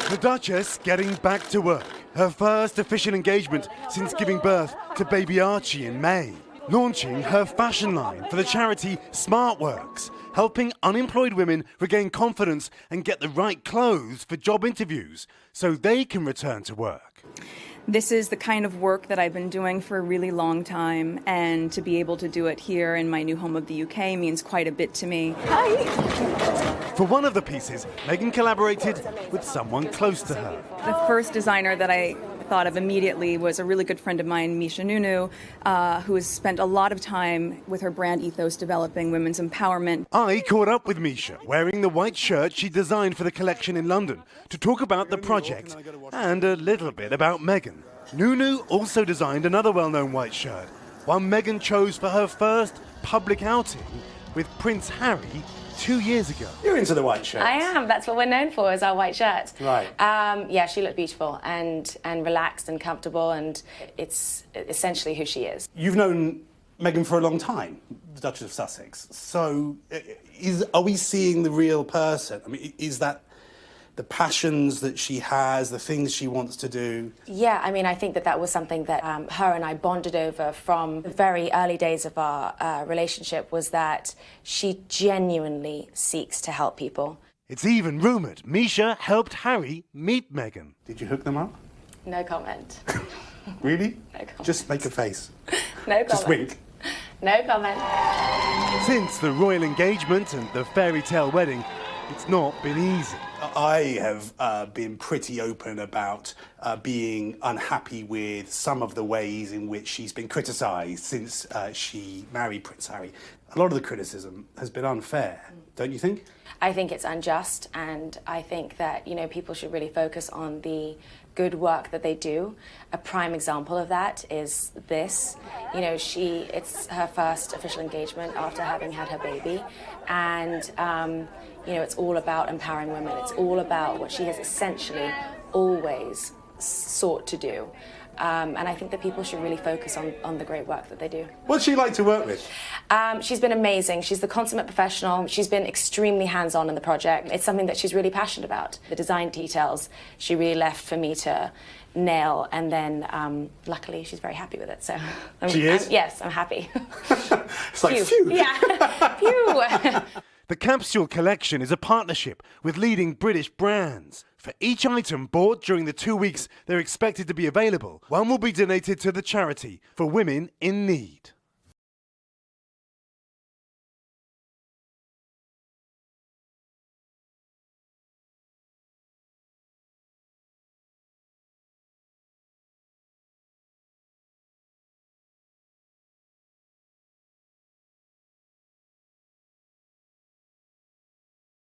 The Duchess getting back to work. Her first official engagement since giving birth to baby Archie in May. Launching her fashion line for the charity SmartWorks, helping unemployed women regain confidence and get the right clothes for job interviews so they can return to work. This is the kind of work that I've been doing for a really long time, and to be able to do it here in my new home of the UK means quite a bit to me. Hi! For one of the pieces, Meghan collaborated with someone close to her. The first designer that I thought of immediately was a really good friend of mine, Misha Nunu, who has spent a lot of time with her brand ethos developing women's empowerment. I caught up with Misha, wearing the white shirt she designed for the collection in London, to talk about the project and a little bit about Meghan. Nunu also designed another well-known white shirt, one Meghan chose for her first public outing with Prince Harry 2 years ago. You're into the white shirt. I am. That's what we're known for, is our white shirt. Right. Yeah, she looked beautiful and relaxed and comfortable, and it's essentially who she is. You've known Meghan for a long time, the Duchess of Sussex. So, are we seeing the real person? I mean, is that the passions that she has, the things she wants to do? Yeah, I mean, I think that was something that her and I bonded over from the very early days of our relationship, was that she genuinely seeks to help people. It's even rumoured Misha helped Harry meet Meghan. Did you hook them up? No comment. Really? No comment. Just make a face. No comment. Just wink. No comment. Since the royal engagement and the fairy tale wedding, it's not been easy. I have been pretty open about being unhappy with some of the ways in which she's been criticised since she married Prince Harry. A lot of the criticism has been unfair, don't you think? I think it's unjust, and I think that, you know, people should really focus on the good work that they do. A prime example of that is this. You know, it's her first official engagement after having had her baby, and you know, it's all about empowering women. It's all about what she has essentially always sought to do. And I think that people should really focus on the great work that they do. What's she like to work with? She's been amazing. She's the consummate professional. She's been extremely hands-on in the project. It's something that she's really passionate about. The design details she really left for me to nail, and then luckily she's very happy with it. So she is? Yes, I'm happy. It's like, phew. Yeah, phew. The capsule collection is a partnership with leading British brands. For each item bought during the 2 weeks they're expected to be available, one will be donated to the charity for women in need.